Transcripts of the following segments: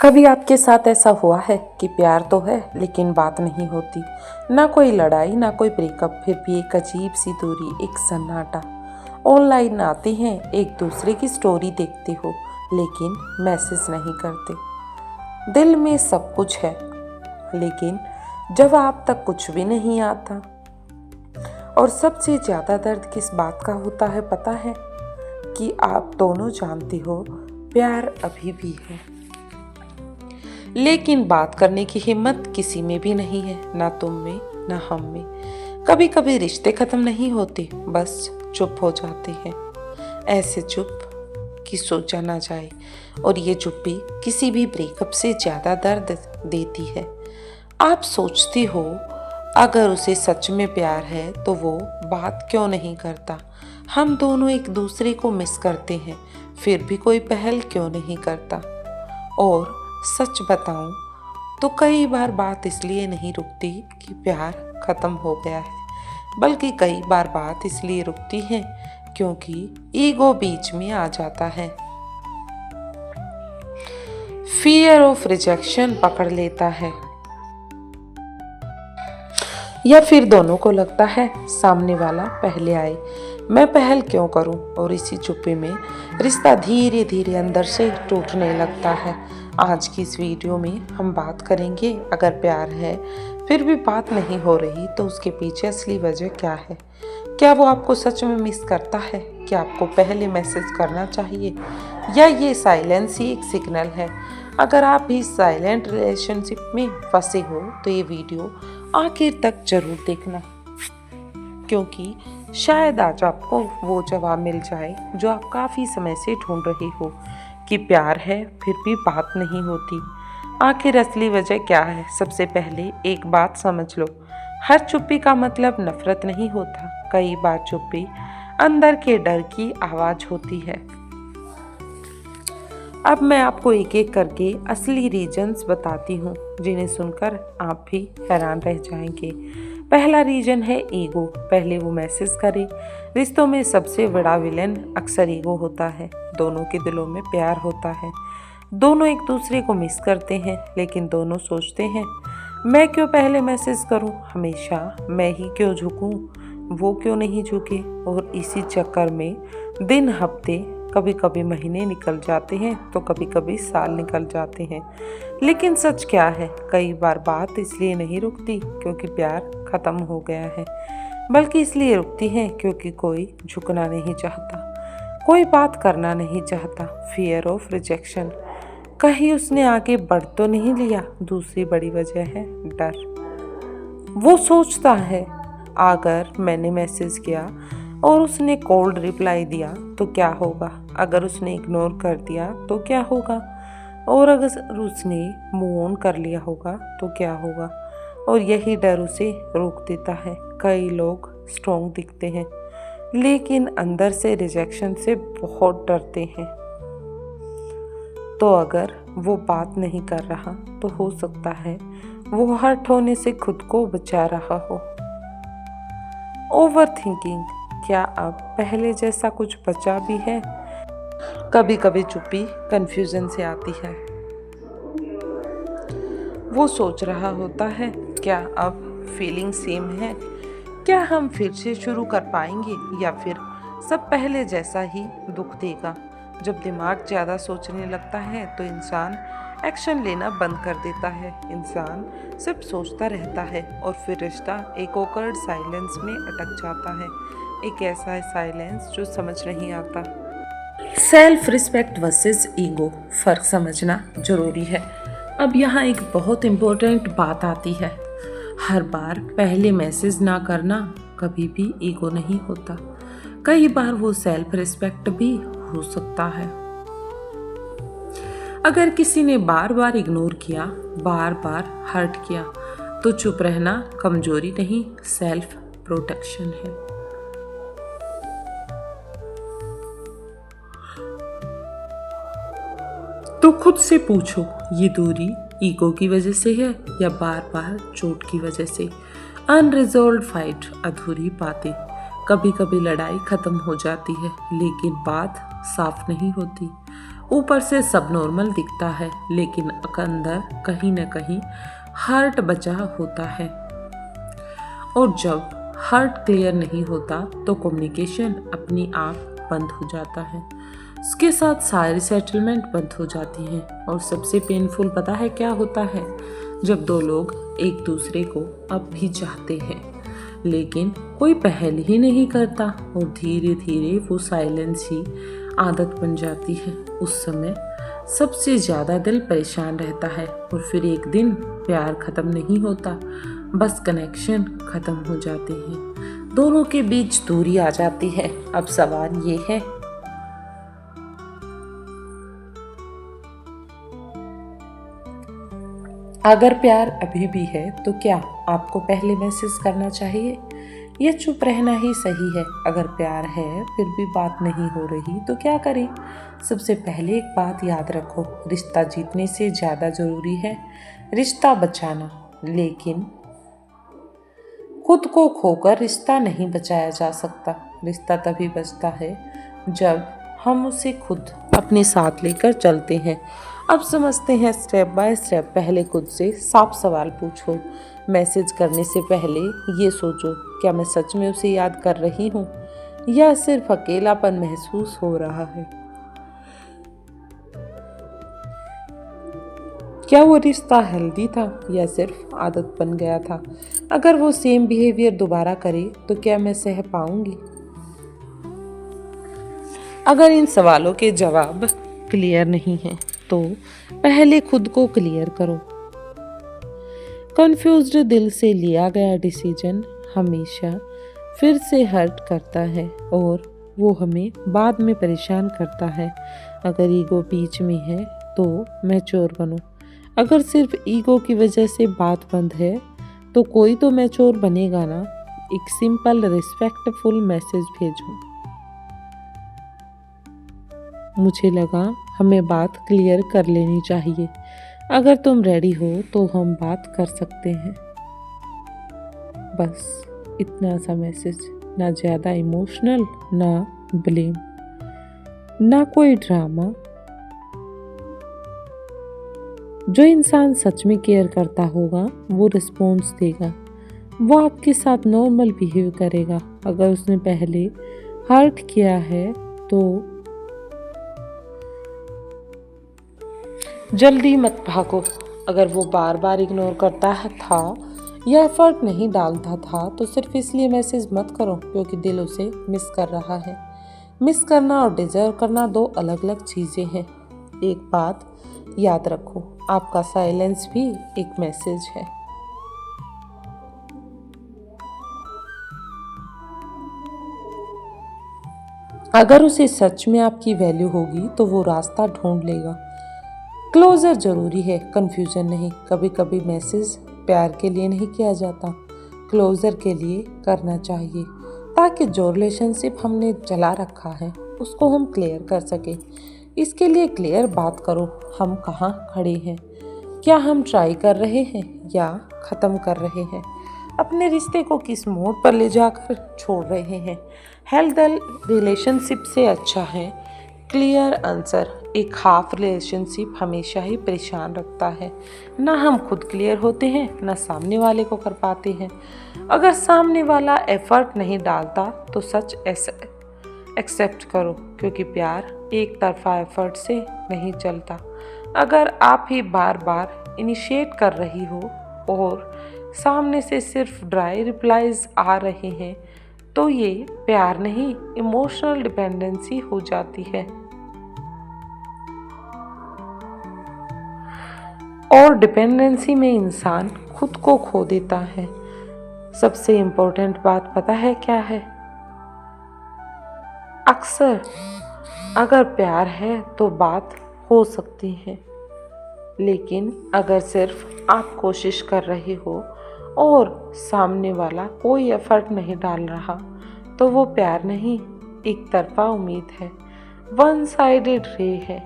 कभी आपके साथ ऐसा हुआ है कि प्यार तो है लेकिन बात नहीं होती, ना कोई लड़ाई ना कोई ब्रेकअप, फिर भी एक अजीब सी दूरी, एक सन्नाटा। ऑनलाइन आते हैं, एक दूसरे की स्टोरी देखते हो लेकिन मैसेज नहीं करते। दिल में सब कुछ है लेकिन जवाब तक कुछ भी नहीं आता। और सबसे ज़्यादा दर्द किस बात का होता है पता है? कि आप दोनों जानते हो प्यार अभी भी है लेकिन बात करने की हिम्मत किसी में भी नहीं है, ना तुम में ना हम में। कभी कभी रिश्ते खत्म नहीं होते, बस चुप हो जाते हैं। ऐसे चुप कि सोचा ना जाए, और ये चुप्पी किसी भी ब्रेकअप से ज्यादा दर्द देती है। आप सोचती हो अगर उसे सच में प्यार है तो वो बात क्यों नहीं करता। हम दोनों एक दूसरे को मिस करते हैं, फिर भी कोई पहल क्यों नहीं करता। और सच बताऊं तो कई बार बात इसलिए नहीं रुकती कि प्यार खत्म हो गया है, बल्कि कई बार बात इसलिए रुकती है क्योंकि ईगो बीच में आ जाता है। फियर ऑफ रिजेक्शन पकड़ लेता है, या फिर दोनों को लगता है सामने वाला पहले आए, मैं पहल क्यों करूं। और इसी चुप्पी में रिश्ता धीरे धीरे अंदर से टूटने लगता है। आज की इस वीडियो में हम बात करेंगे, अगर प्यार है फिर भी बात नहीं हो रही तो उसके पीछे असली वजह क्या है। क्या वो आपको सच में मिस करता है? क्या आपको पहले मैसेज करना चाहिए, या ये साइलेंस ही एक सिग्नल है? अगर आप इस साइलेंट रिलेशनशिप में फंसे हो तो ये वीडियो आखिर तक जरूर देखना, क्योंकि शायद आज आपको वो जवाब मिल जाए जो आप काफ़ी समय से ढूंढ रहे हो, कि प्यार है फिर भी बात नहीं होती। आखिर असली वजह क्या है? सबसे पहले एक बात समझ लो, हर चुप्पी का मतलब नफरत नहीं होता। कई बार चुप्पी अंदर के डर की आवाज़ होती है। अब मैं आपको एक एक करके असली रीजंस बताती हूँ, जिन्हें सुनकर आप भी हैरान रह जाएंगे। पहला रीजन है ईगो। पहले वो मैसेज करे। रिश्तों में सबसे बड़ा विलेन अक्सर ईगो होता है। दोनों के दिलों में प्यार होता है, दोनों एक दूसरे को मिस करते हैं, लेकिन दोनों सोचते हैं मैं क्यों पहले मैसेज करूं, हमेशा मैं ही क्यों झुकूं, वो क्यों नहीं झुके। और इसी चक्कर में दिन, हफ्ते, कभी कभी महीने निकल जाते हैं तो कभी कभी साल निकल जाते हैं। लेकिन सच क्या है? कई बार बात इसलिए नहीं रुकती क्योंकि प्यार खत्म हो गया है, बल्कि इसलिए रुकती है क्योंकि कोई झुकना नहीं चाहता, कोई बात करना नहीं चाहता। फियर ऑफ रिजेक्शन, कहीं उसने आगे बढ़ तो नहीं लिया। दूसरी बड़ी वजह है डर। वो सोचता है अगर मैंने मैसेज किया और उसने कोल्ड रिप्लाई दिया तो क्या होगा, अगर उसने इग्नोर कर दिया तो क्या होगा, और अगर उसने मूव ऑन कर लिया होगा तो क्या होगा। और यही डर उसे रोक देता है। कई लोग स्ट्रॉन्ग दिखते हैं लेकिन अंदर से रिजेक्शन से बहुत डरते हैं। तो अगर वो बात नहीं कर रहा तो हो सकता है वो हर्ट होने से खुद को बचा रहा हो। ओवर थिंकिंग, क्या अब पहले जैसा कुछ बचा भी है? कभी कभी चुप्पी कंफ्यूजन से आती है। वो सोच रहा होता है क्या अब फीलिंग सेम है, क्या हम फिर से शुरू कर पाएंगे, या फिर सब पहले जैसा ही दुख देगा। जब दिमाग ज़्यादा सोचने लगता है तो इंसान एक्शन लेना बंद कर देता है। इंसान सिर्फ सोचता रहता है और फिर रिश्ता एक ऑकवर्ड साइलेंस में अटक जाता है। एक ऐसा साइलेंस जो समझ नहीं आता। सेल्फ रिस्पेक्ट वर्सेस ईगो, फर्क समझना जरूरी है। अब यहाँ एक बहुत इम्पोर्टेंट बात आती है। हर बार पहले मैसेज ना करना कभी भी ईगो नहीं होता। कई बार वो सेल्फ रिस्पेक्ट भी हो सकता है। अगर किसी ने बार बार इग्नोर किया, बार बार हर्ट किया, तो चुप रहना कमजोरी नहीं, सेल्फ प्रोटेक्शन है। तो खुद से पूछो, ये दूरी ईगो की वजह से है या बार बार चोट की वजह से? अनरिजॉल्व्ड फाइट, अधूरी बातें। कभी कभी लड़ाई खत्म हो जाती है लेकिन बात साफ नहीं होती। ऊपर से सब नॉर्मल दिखता है, लेकिन अंदर कहीं न कहीं हार्ट बचा होता है। और जब हार्ट क्लियर नहीं होता तो कम्युनिकेशन अपनी आप बंद हो जाता है, उसके साथ सारी सेटलमेंट बंद हो जाती है। और सबसे पेनफुल पता है क्या होता है? जब दो लोग एक दूसरे को अब भी चाहते हैं, लेकिन कोई पहल ही नहीं करता, और धीरे धीरे वो साइलेंस ही आदत बन जाती है। उस समय सबसे ज़्यादा दिल परेशान रहता है, और फिर एक दिन प्यार ख़त्म नहीं होता, बस कनेक्शन ख़त्म हो जाते हैं, दोनों के बीच दूरी आ जाती है। अब सवाल ये है, अगर प्यार अभी भी है तो क्या आपको पहले मैसेज करना चाहिए या चुप रहना ही सही है? अगर प्यार है फिर भी बात नहीं हो रही तो क्या करें? सबसे पहले एक बात याद रखो, रिश्ता जीतने से ज़्यादा ज़रूरी है रिश्ता बचाना। लेकिन खुद को खोकर रिश्ता नहीं बचाया जा सकता। रिश्ता तभी बचता है जब हम उसे खुद अपने साथ लेकर चलते हैं। अब समझते हैं स्टेप बाय स्टेप। पहले खुद से साफ सवाल पूछो। मैसेज करने से पहले ये सोचो, क्या मैं सच में उसे याद कर रही हूँ या सिर्फ अकेलापन महसूस हो रहा है? क्या वो रिश्ता हेल्दी था या सिर्फ आदत बन गया था? अगर वो सेम बिहेवियर दोबारा करे तो क्या मैं सह पाऊंगी? अगर इन सवालों के जवाब क्लियर नहीं है तो पहले खुद को क्लियर करो। कंफ्यूज्ड दिल से लिया गया डिसीजन हमेशा फिर से हर्ट करता है और वो हमें बाद में परेशान करता है। अगर ईगो बीच में है तो मैच्योर बनो। अगर सिर्फ ईगो की वजह से बात बंद है तो कोई तो मैच्योर बनेगा ना। एक सिंपल रिस्पेक्टफुल मैसेज भेजो, मुझे लगा हमें बात क्लियर कर लेनी चाहिए। अगर तुम रेडी हो तो हम बात कर सकते हैं। बस इतना सा मैसेज, ना ज़्यादा इमोशनल, ना ब्लेम, ना कोई ड्रामा। जो इंसान सच में केयर करता होगा वो रिस्पॉन्स देगा, वो आपके साथ नॉर्मल बिहेव करेगा। अगर उसने पहले हर्ट किया है तो जल्दी मत भागो। अगर वो बार बार इग्नोर करता था या एफर्ट नहीं डालता था तो सिर्फ इसलिए मैसेज मत करो क्योंकि दिल उसे मिस कर रहा है। मिस करना और डिजर्व करना दो अलग अलग चीज़ें हैं। एक बात याद रखो, आपका साइलेंस भी एक मैसेज है। अगर उसे सच में आपकी वैल्यू होगी तो वो रास्ता ढूंढ लेगा। क्लोजर जरूरी है, कंफ्यूजन नहीं। कभी कभी मैसेज प्यार के लिए नहीं किया जाता, क्लोजर के लिए करना चाहिए, ताकि जो रिलेशनशिप हमने जला रखा है उसको हम क्लियर कर सके। इसके लिए क्लियर बात करो, हम कहाँ खड़े हैं, क्या हम ट्राई कर रहे हैं या ख़त्म कर रहे हैं, अपने रिश्ते को किस मोड़ पर ले जाकर छोड़ रहे हैं। हेल्थ रिलेशनशिप से अच्छा है क्लियर आंसर। एक हाफ रिलेशनशिप हमेशा ही परेशान रखता है। ना हम खुद क्लियर होते हैं ना सामने वाले को कर पाते हैं। अगर सामने वाला एफर्ट नहीं डालता तो सच एक्सेप्ट करो, क्योंकि प्यार एक तरफा एफर्ट से नहीं चलता। अगर आप ही बार बार इनिशिएट कर रही हो और सामने से सिर्फ ड्राई रिप्लाईज आ रहे हैं तो ये प्यार नहीं, इमोशनल डिपेंडेंसी हो जाती है। और डिपेंडेंसी में इंसान खुद को खो देता है। सबसे इम्पोर्टेंट बात पता है क्या है? अक्सर अगर प्यार है तो बात हो सकती है, लेकिन अगर सिर्फ आप कोशिश कर रहे हो और सामने वाला कोई एफर्ट नहीं डाल रहा तो वो प्यार नहीं, एक तरफा उम्मीद है, वन साइडेड रे है।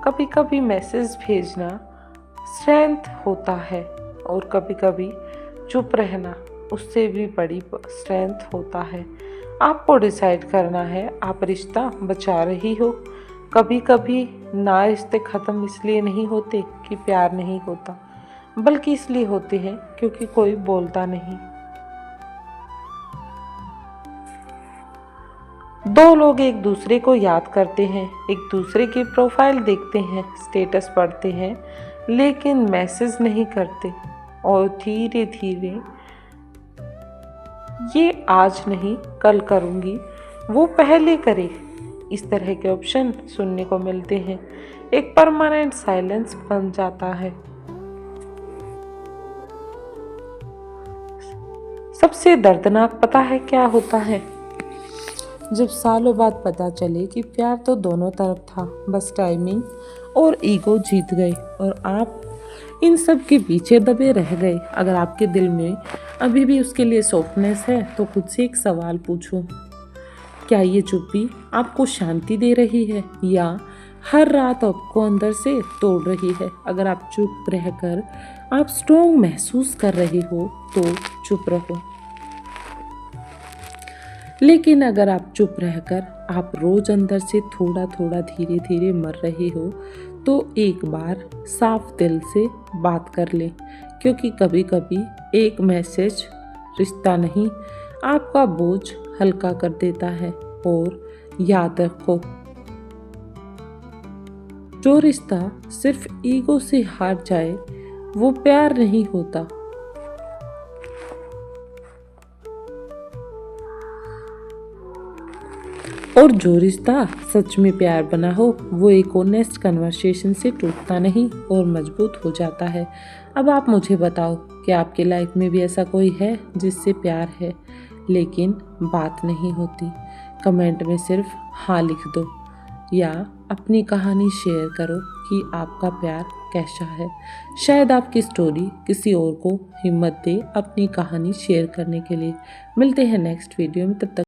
कभी कभी मैसेज भेजना स्ट्रेंथ होता है और कभी कभी चुप रहना उससे भी बड़ी स्ट्रेंथ होता है। आपको डिसाइड करना है, आप रिश्ता बचा रही हो कभी कभी ना रिश्ते ख़त्म इसलिए नहीं होते कि प्यार नहीं होता, बल्कि इसलिए होते हैं क्योंकि कोई बोलता नहीं। दो लोग एक दूसरे को याद करते हैं, एक दूसरे की प्रोफाइल देखते हैं, स्टेटस पढ़ते हैं, लेकिन मैसेज नहीं करते। और धीरे धीरे ये आज नहीं कल करूँगी, वो पहले करे, इस तरह के ऑप्शन सुनने को मिलते हैं। एक परमानेंट साइलेंस बन जाता है। सबसे दर्दनाक पता है क्या होता है? जब सालों बाद पता चले कि प्यार तो दोनों तरफ था, बस टाइमिंग और ईगो जीत गए और आप इन सब के पीछे दबे रह गए। अगर आपके दिल में अभी भी उसके लिए सॉफ्टनेस है तो खुद से एक सवाल पूछो, क्या ये चुप्पी आपको शांति दे रही है या हर रात आपको अंदर से तोड़ रही है? अगर आप चुप रहकर आप स्ट्रॉन्ग महसूस कर रहे हो तो चुप रहो, लेकिन अगर आप चुप रहकर आप रोज अंदर से थोड़ा थोड़ा धीरे धीरे मर रहे हो तो एक बार साफ दिल से बात कर लें, क्योंकि कभी कभी एक मैसेज रिश्ता नहीं आपका बोझ हल्का कर देता है। और याद रखो, जो रिश्ता सिर्फ ईगो से हार जाए वो प्यार नहीं होता। और जो रिश्ता सच में प्यार बना हो वो एक ऑनेस्ट कन्वर्सेशन से टूटता नहीं और मजबूत हो जाता है। अब आप मुझे बताओ कि आपके लाइफ में भी ऐसा कोई है जिससे प्यार है लेकिन बात नहीं होती? कमेंट में सिर्फ हाँ लिख दो या अपनी कहानी शेयर करो कि आपका प्यार कैसा है। शायद आपकी स्टोरी किसी और को हिम्मत दे अपनी कहानी शेयर करने के लिए। मिलते हैं नेक्स्ट वीडियो में, तब तक